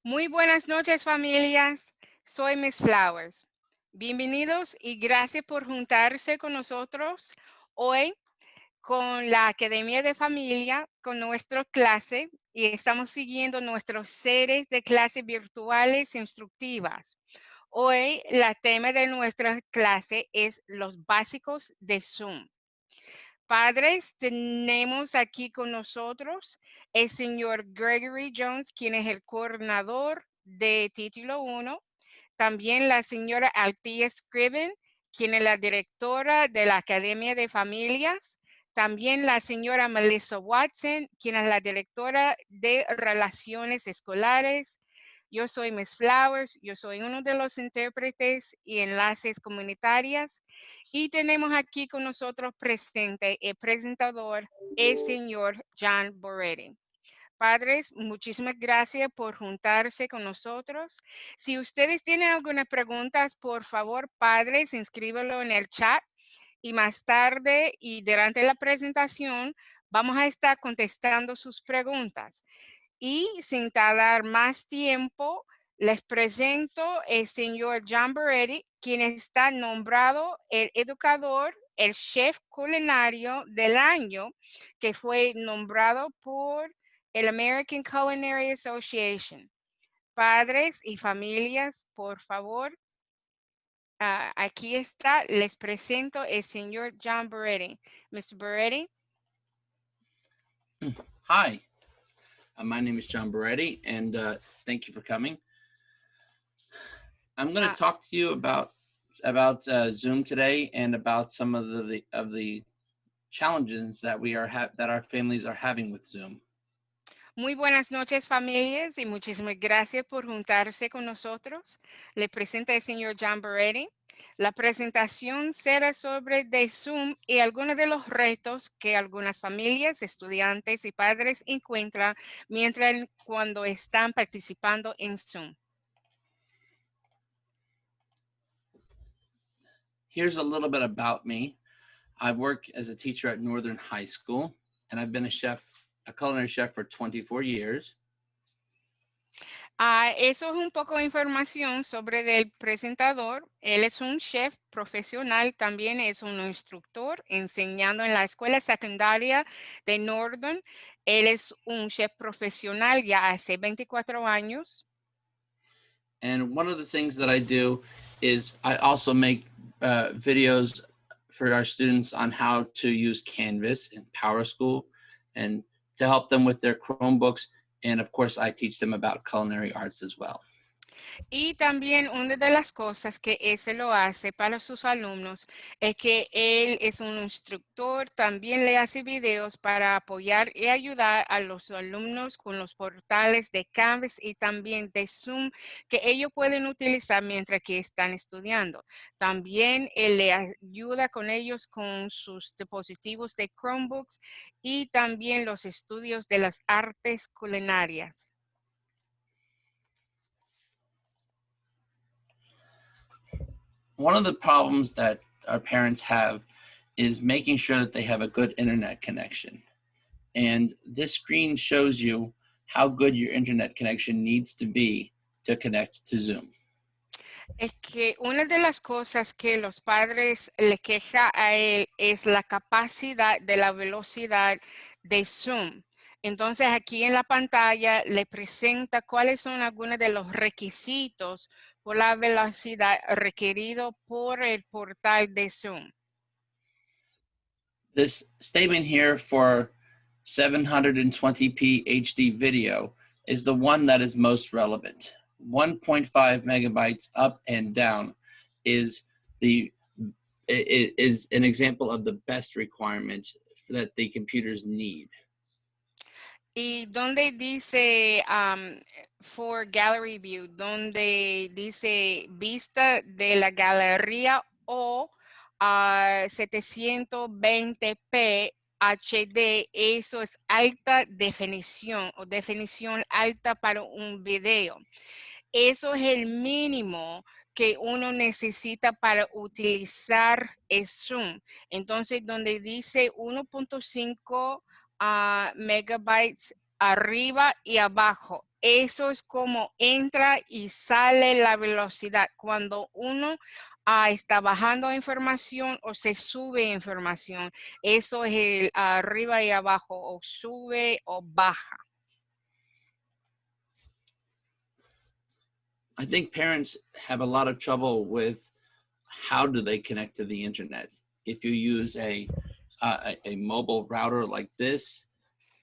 Muy buenas noches, familias. Soy Miss Flowers. Bienvenidos y gracias por juntarse con nosotros hoy con la Academia de Familia, con nuestra clase y estamos siguiendo nuestras series de clases virtuales instructivas. Hoy la tema de nuestra clase es los básicos de Zoom. Padres, tenemos aquí con nosotros el señor Gregory Jones, quien es el coordinador de Título 1. También la señora Althea Scriven, quien es la directora de la Academia de Familias. También la señora Melissa Watson, quien es la directora de Relaciones Escolares. Yo soy Miss Flowers, yo soy uno de los intérpretes y enlaces comunitarias. Y tenemos aquí con nosotros presente el presentador, el señor John Boretti. Padres, muchísimas gracias por juntarse con nosotros. Si ustedes tienen algunas preguntas, por favor, padres, inscríbelo en el chat y más tarde y durante la presentación vamos a estar contestando sus preguntas. Y sin tardar más tiempo, les presento el señor John Boretti, quien está nombrado el educador, el chef culinario del año, que fue nombrado por el American Culinary Association. Padres y familias, por favor, aquí está, les presento el señor John Boretti. Mr. Boretti. Hi, my name is John Boretti, and thank you for coming. I'm going to talk to you about Zoom today and about some of the challenges that that our families are having with Zoom. Muy buenas noches, familias, y muchísimas gracias por juntarse con nosotros. Le presenta el señor John Boretti. La presentación será sobre de Zoom y algunos de los retos que algunas familias, estudiantes y padres encuentran cuando están participando en Zoom. Here's a little bit about me. I work as a teacher at Northern High School, and I've been a culinary chef for 24 years. Eso es un poco de información sobre el presentador. Él es un chef profesional, también es un instructor enseñando en la escuela secundaria de Northern. Él es un chef profesional ya hace 24 años. And one of the things that I do is I also make videos for our students on how to use Canvas in Power School and to help them with their Chromebooks. And of course, I teach them about culinary arts as well. Y también una de las cosas que ese lo hace para sus alumnos es que él es un instructor, también le hace videos para apoyar y ayudar a los alumnos con los portales de Canvas y también de Zoom que ellos pueden utilizar mientras que están estudiando. También él le ayuda con ellos con sus dispositivos de Chromebooks y también los estudios de las artes culinarias. One of the problems that our parents have is making sure that they have a good internet connection. And this screen shows you how good your internet connection needs to be to connect to Zoom. Es que una de las cosas que los padres le queja a él es la capacidad de la velocidad de Zoom. Entonces aquí en la pantalla le presenta cuáles son algunos de los requisitos por la velocidad requerido por el portal de Zoom. This statement here for 720p HD video is the one that is most relevant. 1.5 megabytes up and down is an example of the best requirement that the computers need. Y donde dice for gallery view, donde dice vista de la galería o 720p HD, eso es alta definición o definición alta para un video. Eso es el mínimo que uno necesita para utilizar el Zoom. Entonces, donde dice 1.5 megabytes arriba y abajo, eso es como entra y sale la velocidad cuando uno está bajando información o se sube información. Eso es el arriba y abajo, o sube o baja. I think parents have a lot of trouble with how do they connect to the internet. If you use a mobile router like this,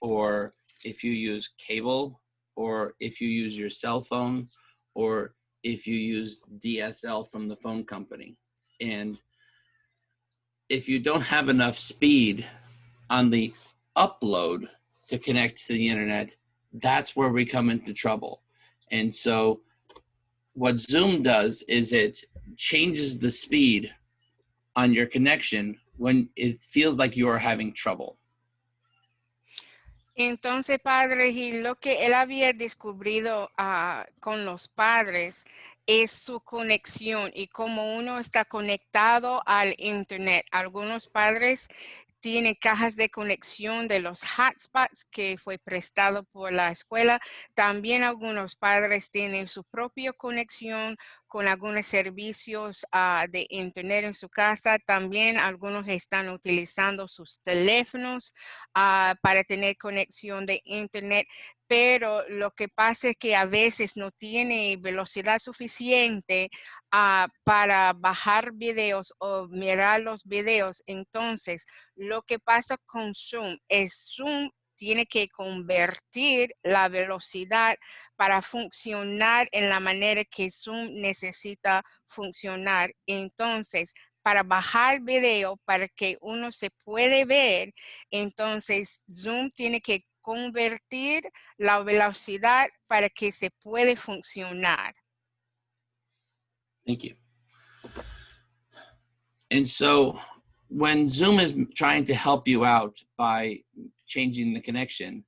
or if you use cable, or if you use your cell phone, or if you use DSL from the phone company. And if you don't have enough speed on the upload to connect to the internet, that's where we come into trouble. And so what Zoom does is it changes the speed on your connection when it feels like you are having trouble. Entonces, padres, y lo que él había descubrido con los padres es su conexión y cómo uno está conectado al internet. Algunos padres tienen cajas de conexión de los hotspots que fue prestado por la escuela. También algunos padres tienen su propia conexión con algunos servicios de internet en su casa. También algunos están utilizando sus teléfonos para tener conexión de internet, pero lo que pasa es que a veces no tiene velocidad suficiente para bajar videos o mirar los videos. Entonces, lo que pasa con Zoom es Zoom tiene que convertir la velocidad para funcionar en la manera que Zoom necesita funcionar. Entonces, para bajar video, para que uno se puede ver, entonces Zoom tiene que convertir la velocidad para que se puede funcionar. Thank you. And so when Zoom is trying to help you out by changing the connection,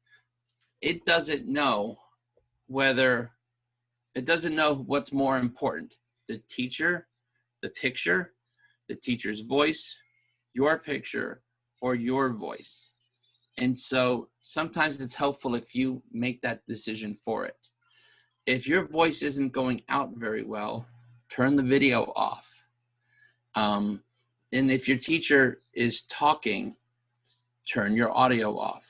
it doesn't know what's more important, the teacher, the picture, the teacher's voice, your picture, or your voice. And so sometimes it's helpful if you make that decision for it. If your voice isn't going out very well, turn the video off. And if your teacher is talking, turn your audio off.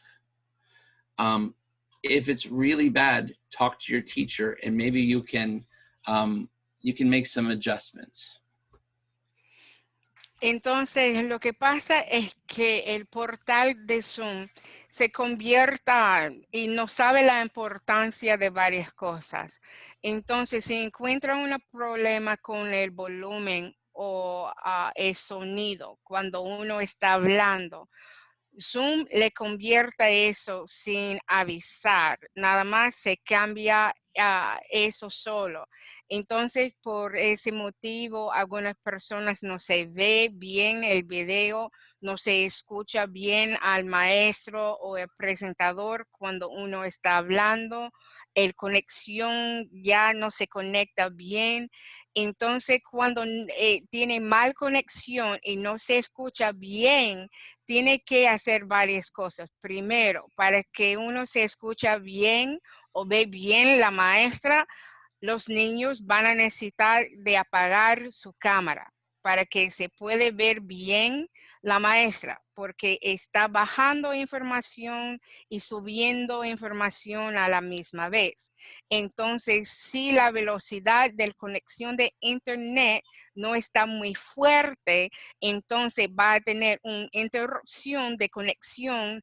If it's really bad, talk to your teacher, and maybe you can make some adjustments. Entonces, lo que pasa es que el portal de Zoom se convierta y no sabe la importancia de varias cosas. Entonces, si encuentra un problema con el volumen o el sonido cuando uno está hablando, Zoom le convierta eso sin avisar, nada más se cambia eso solo. Entonces, por ese motivo, algunas personas no se ve bien el video, no se escucha bien al maestro o el presentador cuando uno está hablando, el conexión ya no se conecta bien. Entonces, cuando tiene mal conexión y no se escucha bien, tiene que hacer varias cosas. Primero, para que uno se escucha bien o ve bien la maestra, los niños van a necesitar de apagar su cámara para que se puede ver bien la maestra, porque está bajando información y subiendo información a la misma vez. Entonces, si la velocidad de conexión de internet no está muy fuerte, entonces va a tener una interrupción de conexión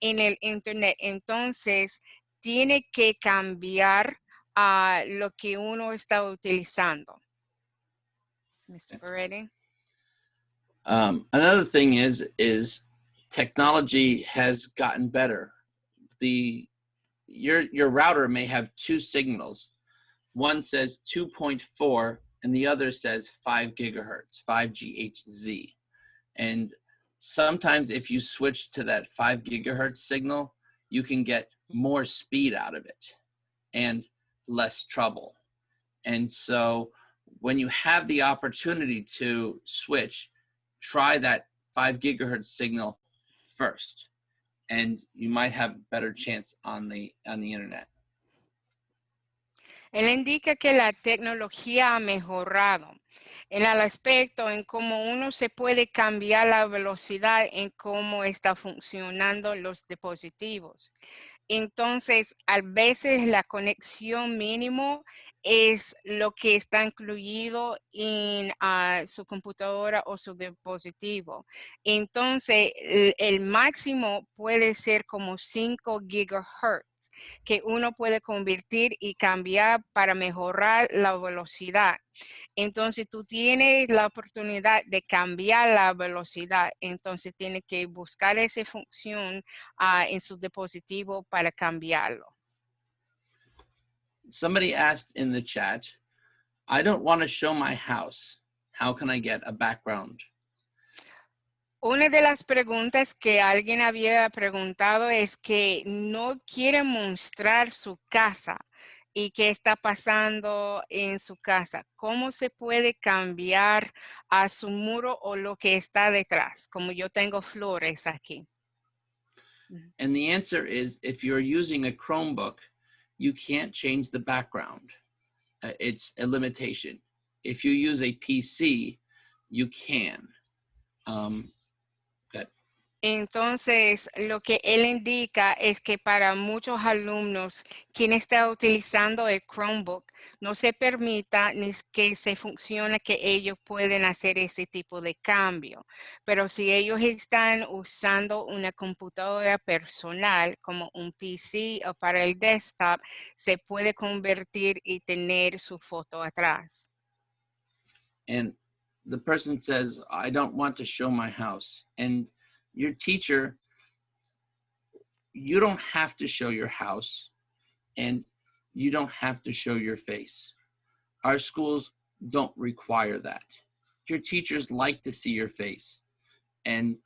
en el internet. Entonces, tiene que cambiar lo que uno está utilizando. Mr. Peretti. Another thing is technology has gotten better. Your router may have two signals. One says 2.4 and the other says 5 gigahertz, 5 GHz. And sometimes if you switch to that 5 gigahertz signal, you can get more speed out of it and less trouble. And so when you have the opportunity to switch, try that 5 gigahertz signal first, and you might have a better chance on the internet. Él indica que la tecnología ha mejorado en el aspecto en cómo uno se puede cambiar la velocidad en cómo está funcionando los dispositivos. Entonces, a veces la conexión mínimo es lo que está incluido en su computadora o su dispositivo. Entonces, el máximo puede ser como 5 gigahertz que uno puede convertir y cambiar para mejorar la velocidad. Entonces tú tienes la oportunidad de cambiar la velocidad. Entonces tienes que buscar esa función en su dispositivo para cambiarlo. Somebody asked in the chat, I don't want to show my house. How can I get a background? Una de las preguntas que alguien había preguntado es que no quiere mostrar su casa y qué está pasando en su casa. ¿Cómo se puede cambiar a su muro o lo que está detrás? Como yo tengo flores aquí. And the answer is if you're using a Chromebook, you can't change the background. It's a limitation. If you use a PC, you can. Good. Entonces, lo que él indica es que para muchos alumnos, quien está utilizando el Chromebook, no se permita ni que se funcione que ellos pueden hacer ese tipo de cambio. Pero si ellos están usando una computadora personal como un PC o para el desktop, se puede convertir y tener su foto atrás. And the person says, I don't want to show my house. And your teacher, you don't have to show your house and you don't have to show your face. Our schools don't require that. Your teachers like to see your face. And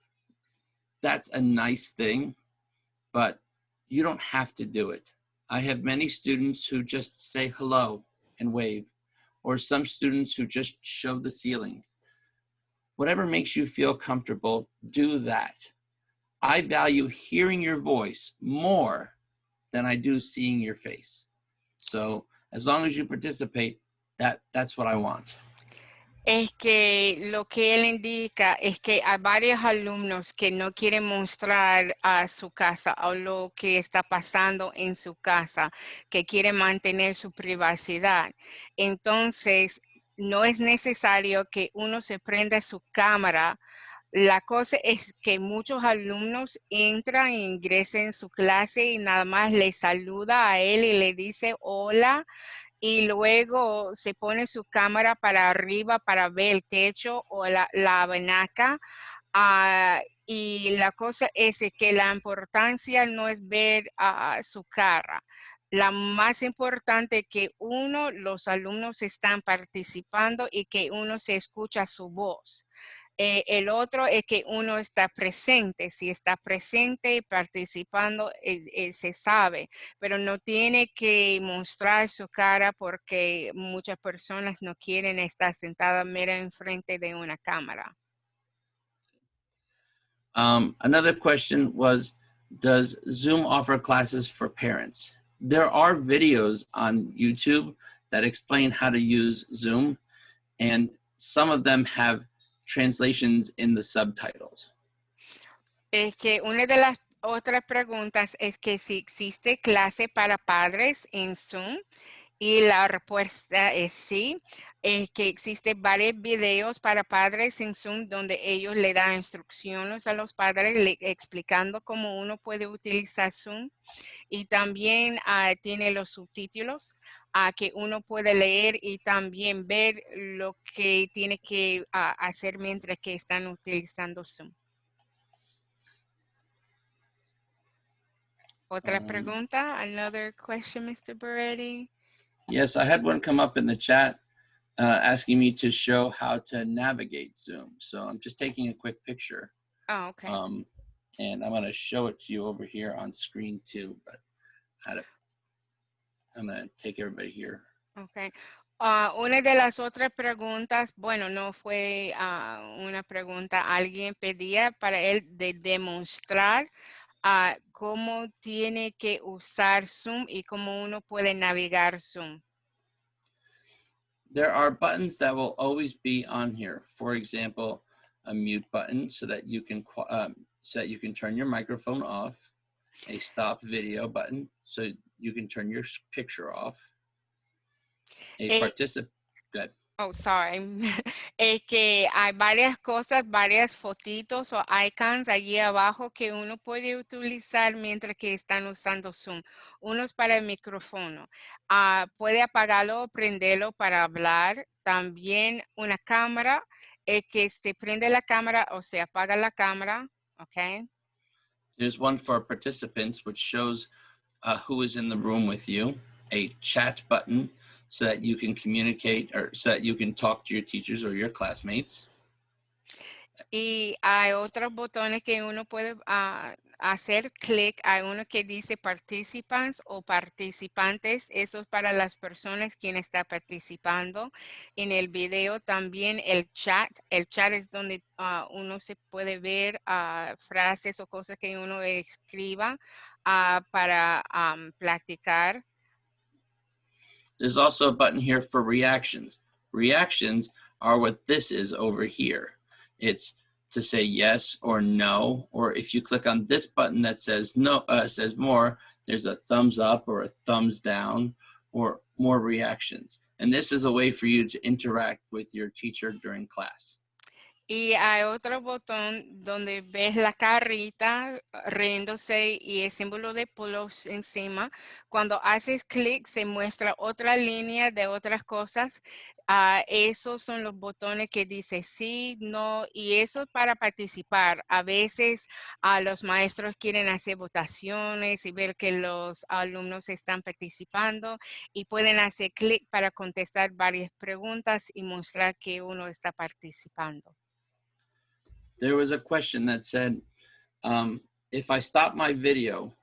that's a nice thing, but you don't have to do it. I have many students who just say hello and wave, or some students who just show the ceiling. Whatever makes you feel comfortable, do that. I value hearing your voice more than I do seeing your face. So as long as you participate, that's what I want. Es que lo que él indica es que hay varios alumnos que no quieren mostrar a su casa o lo que está pasando en su casa, que quieren mantener su privacidad. Entonces, no es necesario que uno se prenda su cámara. La cosa es que muchos alumnos entran e ingresan en su clase y nada más le saluda a él y le dice hola y luego se pone su cámara para arriba para ver el techo o la abanaca. Y la cosa es que la importancia no es ver su cara. La más importante es que los alumnos están participando y que uno se escucha su voz. El otro es que uno está presente. Si está presente y participando, se sabe, pero no tiene que mostrar su cara porque muchas personas no quieren estar sentadas mera enfrente de una cámara. Another question was, does Zoom offer classes for parents? There are videos on YouTube that explain how to use Zoom, and some of them have translations in the subtitles. Es que una de las otras preguntas es que si existe clase para padres en Zoom. Y la respuesta es sí, es que existen varios videos para padres en Zoom donde ellos le dan instrucciones a los padres explicando cómo uno puede utilizar Zoom y también tiene los subtítulos que uno puede leer y también ver lo que tiene que hacer mientras que están utilizando Zoom. Otra pregunta, another question, Mr. Beretti. Yes, I had one come up in the chat asking me to show how to navigate Zoom. So I'm just taking a quick picture. Oh, okay. And I'm going to show it to you over here on screen too. But I'm going to take everybody here. Okay. Una de las otras preguntas, bueno, no fue una pregunta, alguien pedía para él de demostrar cómo tiene que usar Zoom y cómo uno puede navegar Zoom. There are buttons that will always be on here. For example, a mute button so that you can turn your microphone off. A stop video button so you can turn your picture off. A Eh, participant. Good. Oh, sorry. Es que hay varias cosas, varias fotitos o icons allí abajo que uno puede utilizar mientras que están usando Zoom. Uno es para el micrófono. Puede apagarlo o prenderlo para hablar. También una cámara, que se prende la cámara o se apaga la cámara. Okay. There's one for participants, which shows who is in the room with you. A chat button so that you can communicate or so that you can talk to your teachers or your classmates. Y hay otros botones que uno puede hacer clic. Hay uno que dice participants o participantes. Eso es para las personas quien está participando en el video. También el chat. El chat es donde uno se puede ver frases o cosas que uno escriba para practicar. There's also a button here for reactions. Reactions are what this is over here. It's to say yes or no, or if you click on this button that says no, says more, there's a thumbs up or a thumbs down or more reactions. And this is a way for you to interact with your teacher during class. Y hay otro botón donde ves la carrita riéndose y el símbolo de plus encima. Cuando haces clic se muestra otra línea de otras cosas. Esos son los botones que dice sí, no, y eso es para participar. A veces los maestros quieren hacer votaciones y ver que los alumnos están participando y pueden hacer clic para contestar varias preguntas y mostrar que uno está participando. There was a question that said, if I stop my video,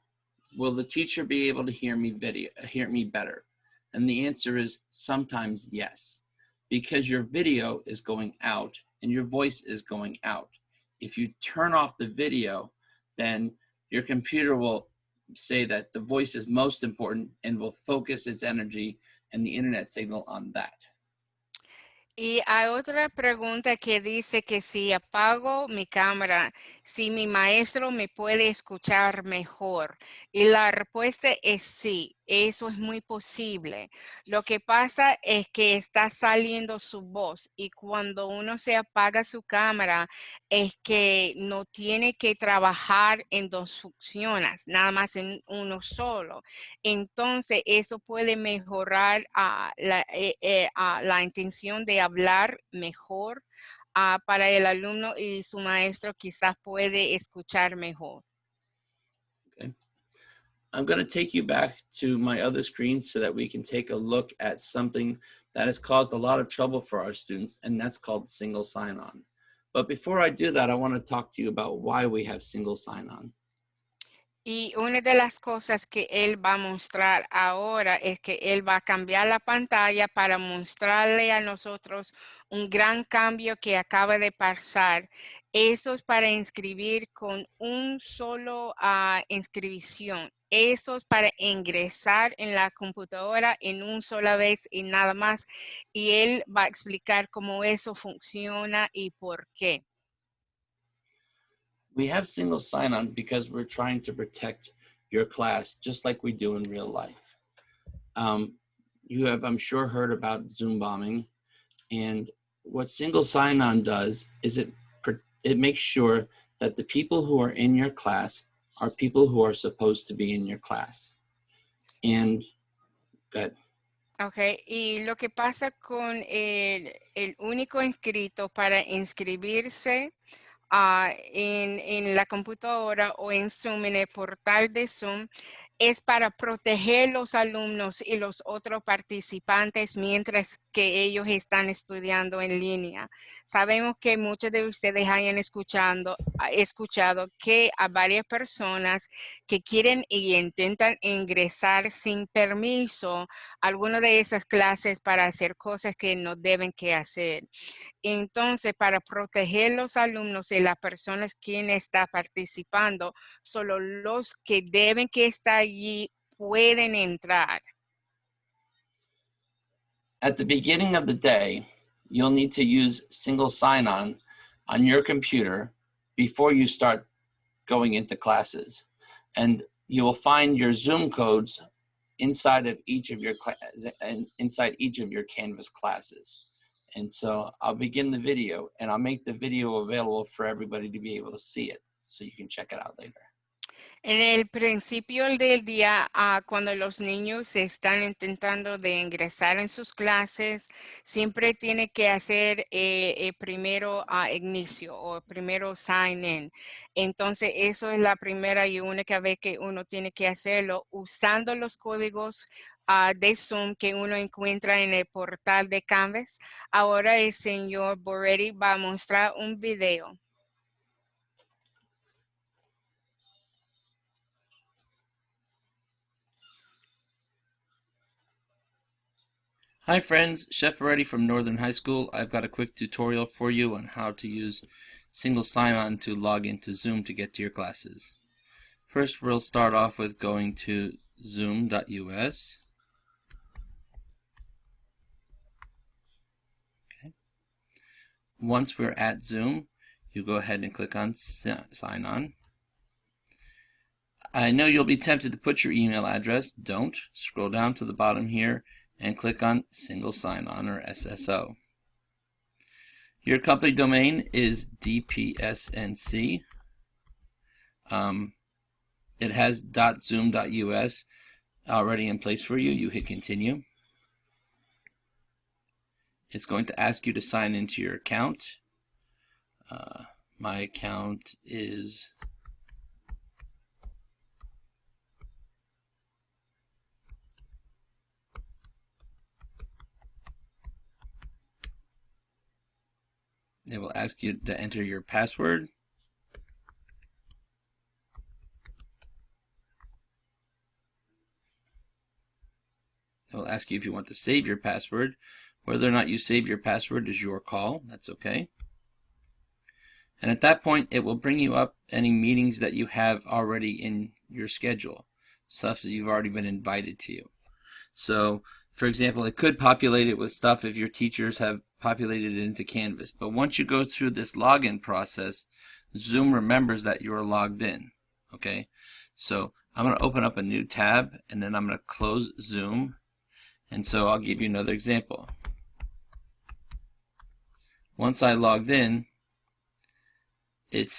will the teacher be able to hear me better? And the answer is sometimes yes, because your video is going out and your voice is going out. If you turn off the video, then your computer will say that the voice is most important and will focus its energy and the internet signal on that. Y hay otra pregunta que dice que si apago mi cámara, si mi maestro me puede escuchar mejor. Y la respuesta es sí, eso es muy posible. Lo que pasa es que está saliendo su voz y cuando uno se apaga su cámara es que no tiene que trabajar en dos funciones, nada más en uno solo. Entonces, eso puede mejorar la intención de hablar mejor para el alumno y su maestro quizás puede escuchar mejor. Okay. I'm going to take you back to my other screen so that we can take a look at something that has caused a lot of trouble for our students, and that's called single sign-on. But before I do that, I want to talk to you about why we have single sign-on. Y una de las cosas que él va a mostrar ahora es que él va a cambiar la pantalla para mostrarle a nosotros un gran cambio que acaba de pasar. Eso es para inscribir con un solo inscripción. Eso es para ingresar en la computadora en una sola vez y nada más. Y él va a explicar cómo eso funciona y por qué. We have single sign-on because we're trying to protect your class just like we do in real life. You have, I'm sure, heard about Zoom bombing, and what single sign-on does is it makes sure that the people who are in your class are people who are supposed to be in your class. And good. Ok, y lo que pasa con el único inscrito para inscribirse en la computadora o en Zoom, en el portal de Zoom, es para proteger los alumnos y los otros participantes mientras que ellos están estudiando en línea. Sabemos que muchos de ustedes hayan escuchado que a varias personas que quieren y intentan ingresar sin permiso a alguna de esas clases para hacer cosas que no deben que hacer. Entonces, para proteger los alumnos y las personas quienes están participando, solo los que deben que estar allí pueden entrar. At the beginning of the day, you'll need to use single sign-on on your computer before you start going into classes. And you will find your Zoom codes inside of each of your Canvas classes. And so I'll begin the video and I'll make the video available for everybody to be able to see it. So you can check it out later. En el principio del día, cuando los niños están intentando de ingresar en sus clases, siempre tiene que hacer primero inicio o primero sign in. Entonces, eso es la primera y única vez que uno tiene que hacerlo usando los códigos de Zoom que uno encuentra en el portal de Canvas. Ahora el señor Boretti va a mostrar un video. Hi friends, Chef Moretti from Northern High School. I've got a quick tutorial for you on how to use single sign-on to log into Zoom to get to your classes. First, we'll start off with going to zoom.us. Okay. Once we're at Zoom, you go ahead and click on Sign On. I know you'll be tempted to put your email address. Don't. Scroll down to the bottom here and click on Single Sign-On or SSO. Your company domain is DPSNC. It has .zoom.us already in place for you. You hit continue. It's going to ask you to sign into your account. My account is It will ask you to enter your password. It will ask you if you want to save your password. Whether or not you save your password is your call. That's okay. And at that point, it will bring you up any meetings that you have already in your schedule, stuff that you've already been invited to. So, for example, it could populate it with stuff if your teachers have populated it into Canvas. But once you go through this login process, Zoom remembers that you're logged in. Okay? So I'm going to open up a new tab and then I'm going to close Zoom. And so I'll give you another example. Once I logged in, it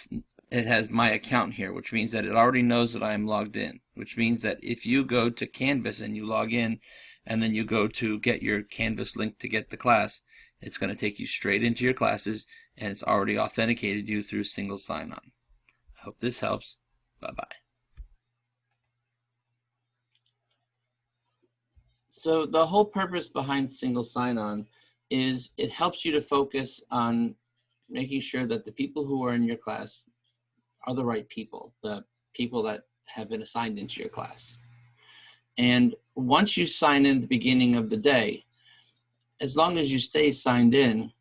has my account here, which means that it already knows that I am logged in, which means that if you go to Canvas and you log in and then you go to get your Canvas link to get the class, it's going to take you straight into your classes and it's already authenticated you through single sign-on. I hope this helps. Bye-bye. So the whole purpose behind single sign-on is it helps you to focus on making sure that the people who are in your class are the right people, the people that have been assigned into your class. And once you sign in at the beginning of the day, as long as you stay signed in,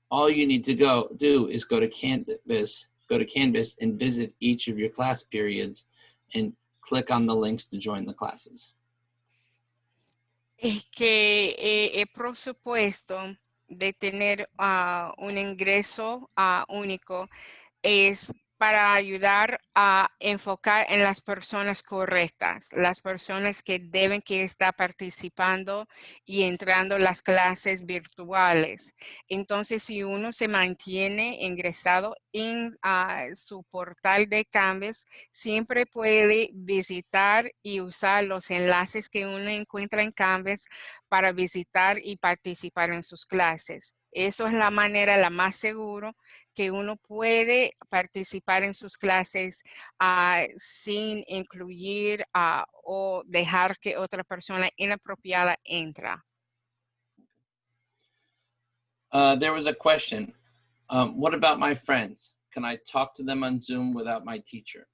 all you need to do is go to Canvas and visit each of your class periods and click on the links to join the classes. Es que el presupuesto de tener un ingreso único es para ayudar a enfocar en las personas correctas, las personas que deben que estar participando y entrando a las clases virtuales. Entonces, si uno se mantiene ingresado en su portal de Canvas, siempre puede visitar y usar los enlaces que uno encuentra en Canvas para visitar y participar en sus clases. Eso es la manera la más segura que uno puede participar en sus clases sin incluir o dejar que otra persona inapropiada entra. There was a question. What about my friends? Can I talk to them on Zoom without my teacher?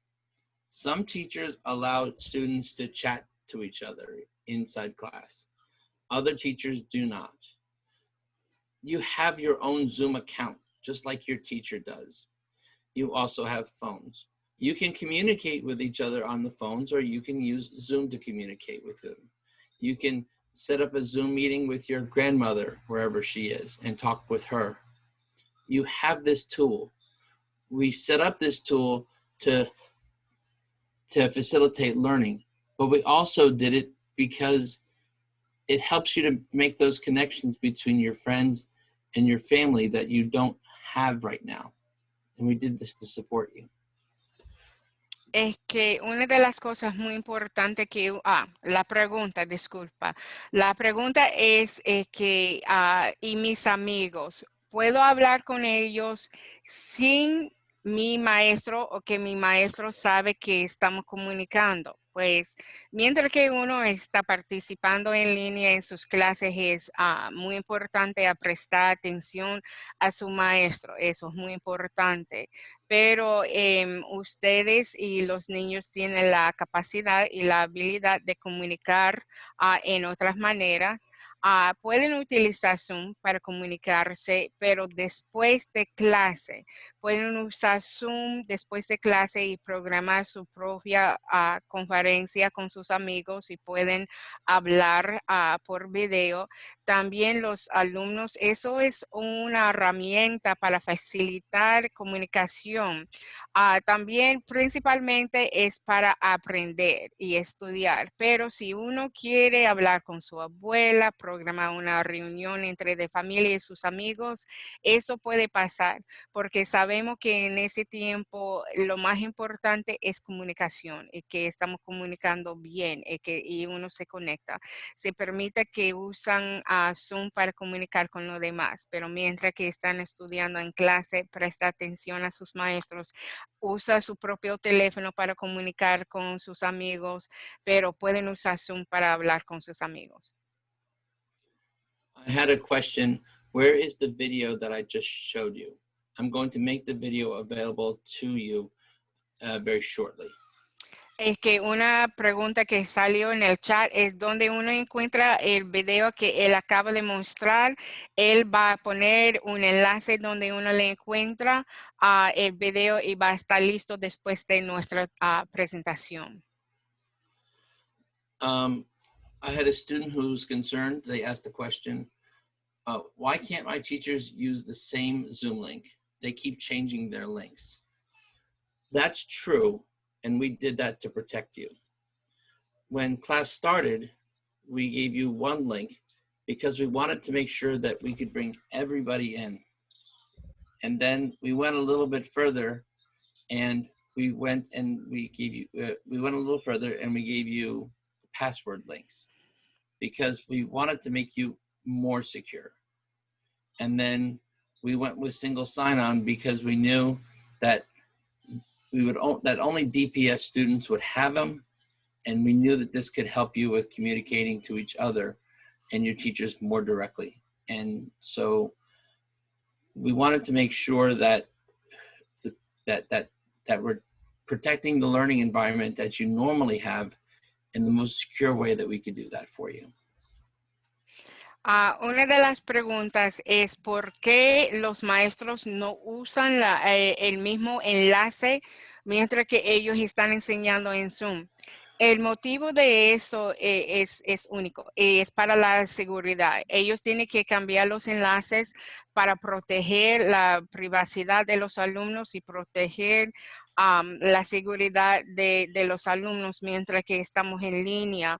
Some teachers allow students to chat to each other inside class. Other teachers do not. You have your own Zoom account, just like your teacher does. You also have phones. You can communicate with each other on the phones, or you can use Zoom to communicate with them. You can set up a Zoom meeting with your grandmother, wherever she is, and talk with her. You have this tool. We set up this tool to facilitate learning, but we also did it because it helps you to make those connections between your friends and your family that you don't have right now. And we did this to support you. Es que una de las cosas muy importantes que, la pregunta, disculpa, la pregunta es que, y mis amigos, ¿puedo hablar con ellos sin mi maestro o que mi maestro sabe que estamos comunicando? Pues mientras que uno está participando en línea en sus clases es muy importante a prestar atención a su maestro, eso es muy importante. Pero ustedes y los niños tienen la capacidad y la habilidad de comunicar en otras maneras. Pueden utilizar Zoom para comunicarse, pero después de clase. Pueden usar Zoom después de clase y programar su propia conferencia con sus amigos y pueden hablar por video. También los alumnos, eso es una herramienta para facilitar comunicación. También principalmente es para aprender y estudiar, pero si uno quiere hablar con su abuela, programar una reunión entre de familia y sus amigos, eso puede pasar porque sabemos que en ese tiempo lo más importante es comunicación y que estamos comunicando bien y uno se conecta. Se permite que usan Zoom para comunicar con los demás, pero mientras que están estudiando en clase, presta atención a sus maestros, usa su propio teléfono para comunicar con sus amigos, pero pueden usar Zoom para hablar con sus amigos. I had a question. Where is the video that I just showed you? I'm going to make the video available to you very shortly. Es que una pregunta que salió en el chat es donde uno encuentra el video que él acaba de mostrar. Él va a poner un enlace donde uno le encuentra el video y va a estar listo después de nuestra presentación. I had a student who's concerned. They asked the question, why can't my teachers use the same Zoom link? They keep changing their links. That's true, and we did that to protect you. When class started, we gave you one link because we wanted to make sure that we could bring everybody in. And then we went a little bit further, and we went a little further and we gave you password links because we wanted to make you more secure. And then we went with single sign-on because we knew that that only DPS students would have them, and we knew that this could help you with communicating to each other and your teachers more directly. And so we wanted to make sure that we're protecting the learning environment that you normally have in the most secure way that we could do that for you. Una de las preguntas es ¿por qué los maestros no usan el mismo enlace mientras que ellos están enseñando en Zoom? El motivo de eso es único, es para la seguridad. Ellos tienen que cambiar los enlaces para proteger la privacidad de los alumnos y proteger la seguridad de los alumnos mientras que estamos en línea.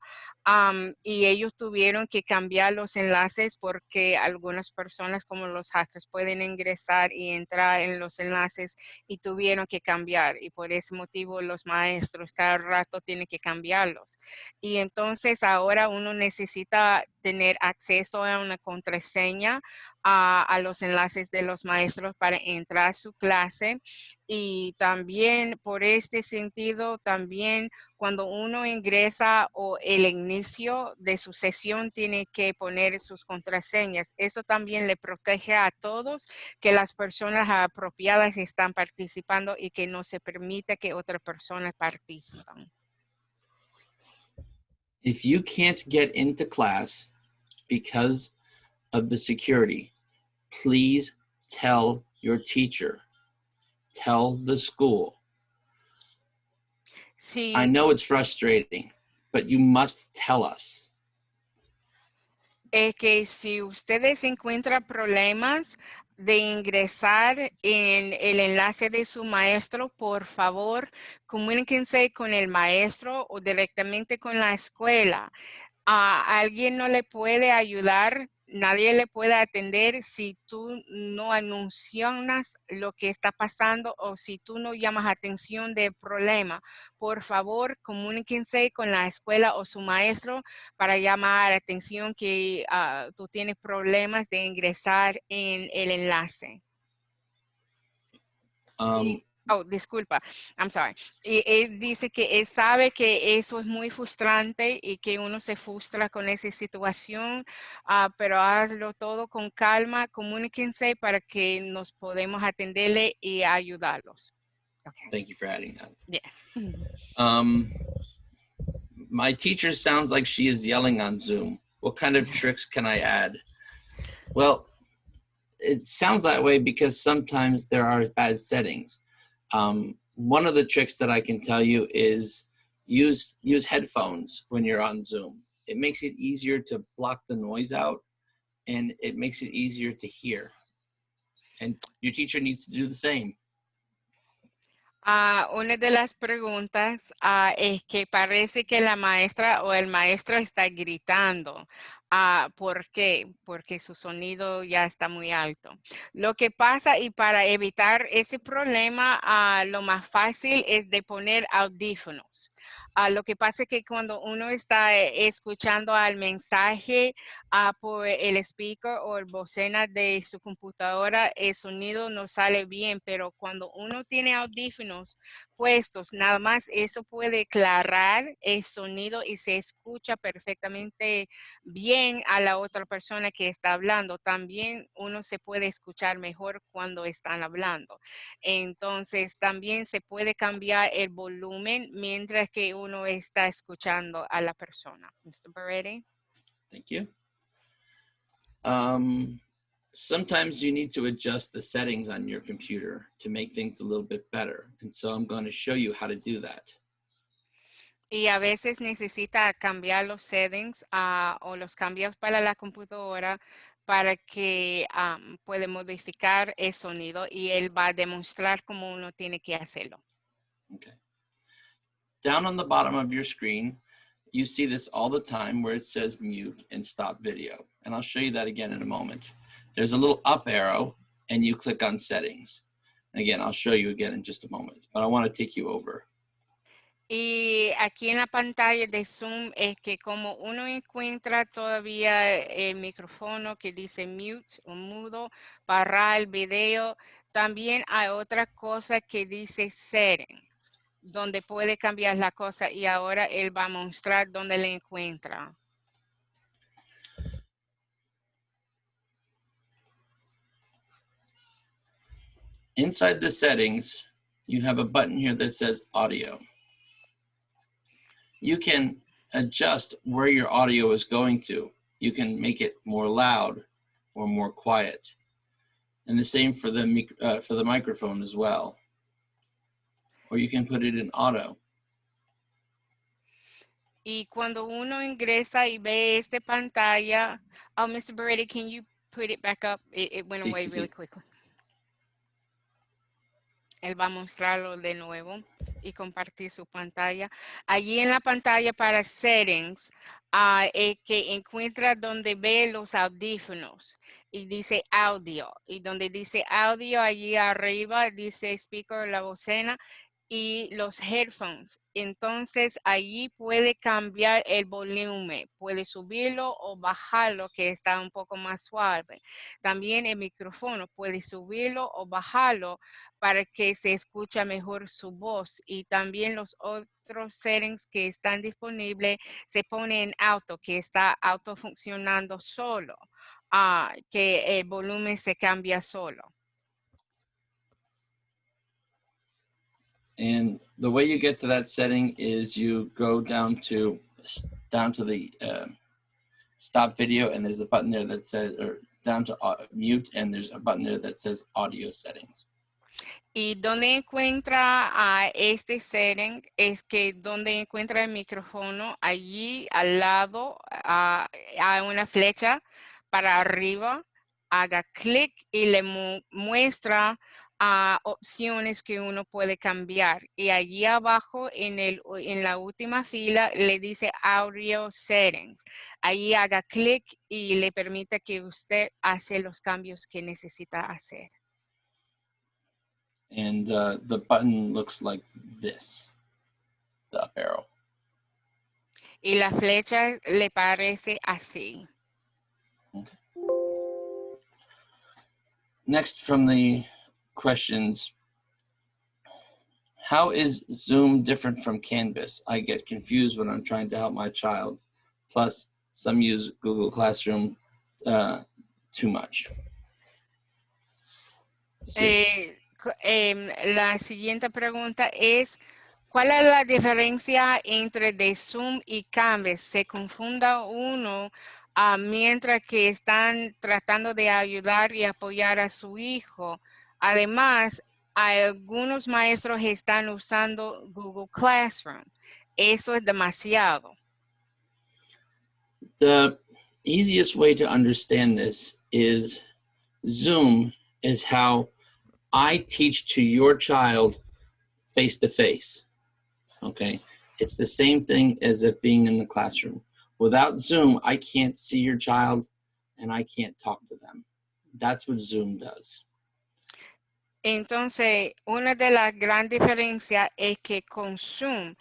Y ellos tuvieron que cambiar los enlaces porque algunas personas como los hackers pueden ingresar y entrar en los enlaces y tuvieron que cambiar. Y por ese motivo los maestros cada rato tienen que cambiarlos. Y entonces ahora uno necesita tener acceso a una contraseña a los enlaces de los maestros para entrar a su clase. Y también por este sentido, también cuando uno ingresa o el inicio de su sesión tiene que poner sus contraseñas. Eso también le protege a todos que las personas apropiadas están participando y que no se permite que otras personas participen. If you can't get into class because of the security, please tell your teacher, tell the school. Sí. I know it's frustrating, but you must tell us. es que si ustedes encuentran problemas de ingresar en el enlace de su maestro, por favor, comuníquense con el maestro o directamente con la escuela. Alguien no le puede ayudar, nadie le puede atender si tú no anuncias lo que está pasando o si tú no llamas atención del problema. Por favor, comuníquense con la escuela o su maestro para llamar atención que tú tienes problemas de ingresar en el enlace. Oh, disculpa, I'm sorry. Y él dice que él sabe que eso es muy frustrante y que uno se frustra con esa situación, pero hazlo todo con calma, comuníquense para que nos podamos atenderle y ayudarlos. Okay. Thank you for adding that. Yes. My teacher sounds like she is yelling on Zoom. What kind of tricks can I add? Well, it sounds that way because sometimes there are bad settings. One of the tricks that I can tell you is use headphones when you're on Zoom. It makes it easier to block the noise out, and it makes it easier to hear. And your teacher needs to do the same. Una de las preguntas es que parece que la maestra o el maestro está gritando. ¿Por qué? Porque su sonido ya está muy alto. Lo que pasa, y para evitar ese problema, lo más fácil es de poner audífonos. Lo que pasa es que cuando uno está escuchando al mensaje por el speaker o el bocina de su computadora, el sonido no sale bien, pero cuando uno tiene audífonos puestos, nada más eso puede aclarar el sonido y se escucha perfectamente bien a la otra persona que está hablando. También uno se puede escuchar mejor cuando están hablando. Entonces, también se puede cambiar el volumen mientras que uno está escuchando a la persona. Mr. Beretti? Thank you. Sometimes you need to adjust the settings on your computer to make things a little bit better. And so I'm going to show you how to do that. Y a veces necesita cambiar los settings o los cambios para la computadora para que pueda modificar el sonido y él va a demostrar cómo uno tiene que hacerlo. Okay. Down on the bottom of your screen, you see this all the time where it says mute and stop video. And I'll show you that again in a moment. There's a little up arrow and you click on settings. And again, I'll show you again in just a moment, but I want to take you over. Y aquí en la pantalla de Zoom es que como uno encuentra todavía el micrófono que dice mute o mudo, parar el video, también hay otra cosa que dice settings, donde puede cambiar la cosa y ahora él va a mostrar dónde le encuentra. Inside the settings, you have a button here that says audio. You can adjust where your audio is going to. You can make it more loud or more quiet. And the same for the microphone as well. Or you can put it in auto. Y cuando uno ingresa y ve esta pantalla, oh, Mr. Beretti, can you put it back up? It went away really quickly. Él va a mostrarlo de nuevo y compartir su pantalla. Allí en la pantalla para settings, que encuentra donde ve los audífonos y dice audio. Y donde dice audio, allí arriba dice speaker, la bocina y los headphones. Entonces, allí puede cambiar el volumen, puede subirlo o bajarlo, que está un poco más suave. También el micrófono puede subirlo o bajarlo para que se escuche mejor su voz. Y también los otros settings que están disponibles se ponen en auto, que está auto funcionando solo, que el volumen se cambia solo. And the way you get to that setting is you go down to the stop video, and there's a button there that says, or down to mute, and there's a button there that says audio settings. Y donde encuentra a este setting es que donde encuentra el micrófono, allí al lado hay una flecha para arriba, haga clic y le muestra opciones que uno puede cambiar. Y allí abajo en la última fila le dice Audio Settings. Allí haga clic y le permite que usted hace los cambios que necesita hacer. And the button looks like this, the up arrow. Y la flecha le parece así. Okay. Next from the questions, how is Zoom different from Canvas? I get confused when I'm trying to help my child. Plus, some use Google Classroom too much. Sí. La siguiente pregunta es, ¿cuál es la diferencia entre de Zoom y Canvas? Se confunda uno mientras que están tratando de ayudar y apoyar a su hijo. Además, algunos maestros están usando Google Classroom. Eso es demasiado. The easiest way to understand this is Zoom is how I teach to your child face to face. Okay. It's the same thing as if being in the classroom. Without Zoom, I can't see your child and I can't talk to them. That's what Zoom does. Entonces, una de las grandes diferencias es que con Zoom,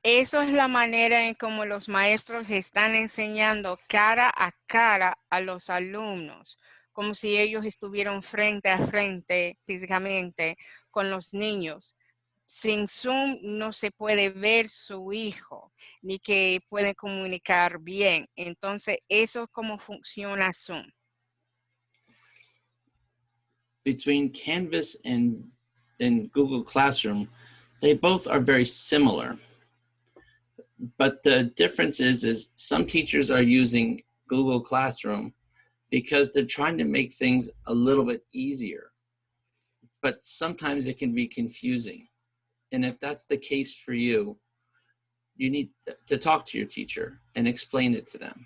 eso es la manera en cómo los maestros están enseñando cara a los alumnos, como si ellos estuvieran frente a frente físicamente con los niños. Sin Zoom no se puede ver su hijo, ni que pueden comunicar bien. Entonces, eso es cómo funciona Zoom. Between Canvas and Google Classroom, they both are very similar. But the difference is some teachers are using Google Classroom because they're trying to make things a little bit easier. But sometimes it can be confusing. And if that's the case for you, you need to talk to your teacher and explain it to them,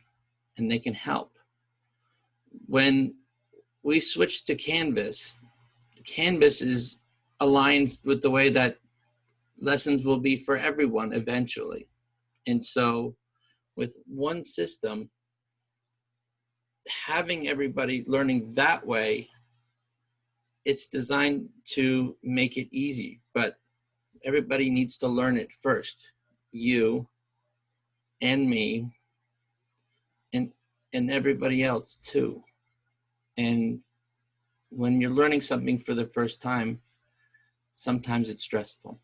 and they can help. When we switch to Canvas, Canvas is aligned with the way that lessons will be for everyone eventually. And so with one system, having everybody learning that way, it's designed to make it easy, but everybody needs to learn it first. You and me and everybody else too. And when you're learning something for the first time, sometimes it's stressful.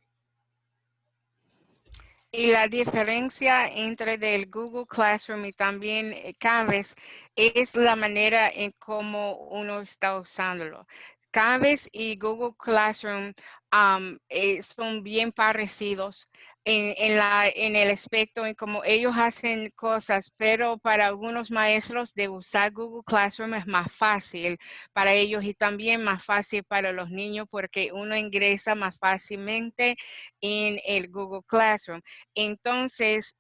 Y la diferencia entre del Google Classroom y también Canvas es la manera en cómo uno está usándolo. Canvas y Google Classroom son bien parecidos en el aspecto en cómo ellos hacen cosas, pero para algunos maestros de usar Google Classroom es más fácil para ellos y también más fácil para los niños porque uno ingresa más fácilmente en el Google Classroom. Entonces,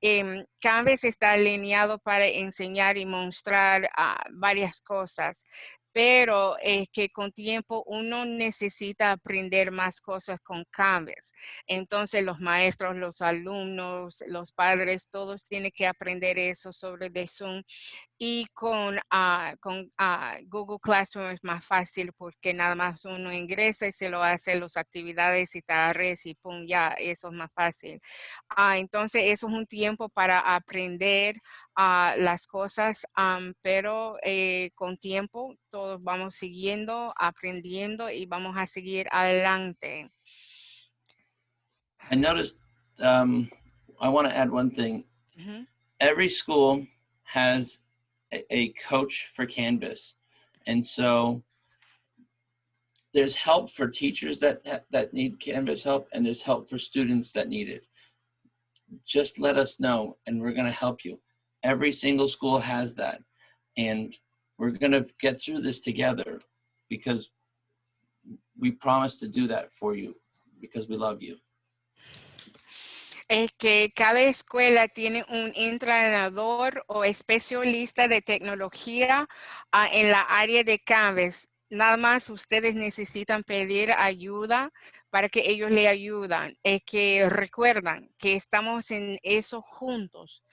Canvas está alineado para enseñar y mostrar varias cosas, pero es que con tiempo uno necesita aprender más cosas con Canvas. Entonces, los maestros, los alumnos, los padres, todos tienen que aprender eso sobre de Zoom. Y con Google Classroom es más fácil porque nada más uno ingresa y se lo hace las actividades y tareas y pum, ya, eso es más fácil. Entonces, eso es un tiempo para aprender las cosas, pero con tiempo todos vamos siguiendo, aprendiendo y vamos a seguir adelante. I noticed, I want to add one thing. Ujú. Every school has a coach for Canvas. And so there's help for teachers that need Canvas help, and there's help for students that need it. Just let us know, and we're going to help you. Every single school has that. And we're going to get through this together because we promise to do that for you because we love you. Es que cada escuela tiene un entrenador o especialista de tecnología en la área de Canvas. Nada más ustedes necesitan pedir ayuda para que ellos le ayudan. Es que recuerdan que estamos en eso juntos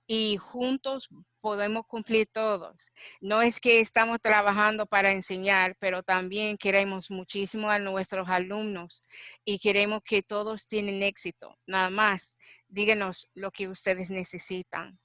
y juntos podemos cumplir todos. No es que estamos trabajando para enseñar, pero también queremos muchísimo a nuestros alumnos y queremos que todos tienen éxito. Nada más, díganos lo que ustedes necesitan.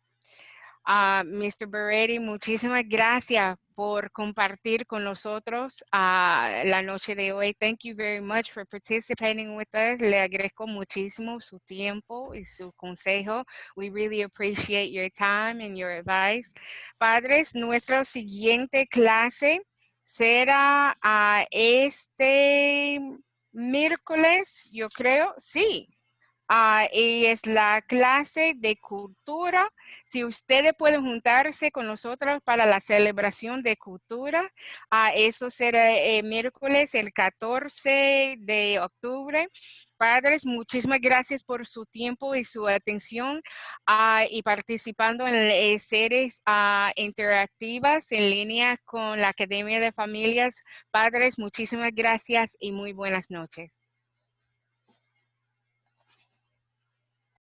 Mr. Beretti, muchísimas gracias por compartir con nosotros la noche de hoy. Thank you very much for participating with us. Le agradezco muchísimo su tiempo y su consejo. We really appreciate your time and your advice. Padres, nuestra siguiente clase será este miércoles, yo creo, sí. Y es la clase de cultura. Si ustedes pueden juntarse con nosotros para la celebración de cultura, eso será miércoles el 14 de octubre. Padres, muchísimas gracias por su tiempo y su atención y participando en series interactivas en línea con la Academia de Familias. Padres, muchísimas gracias y muy buenas noches.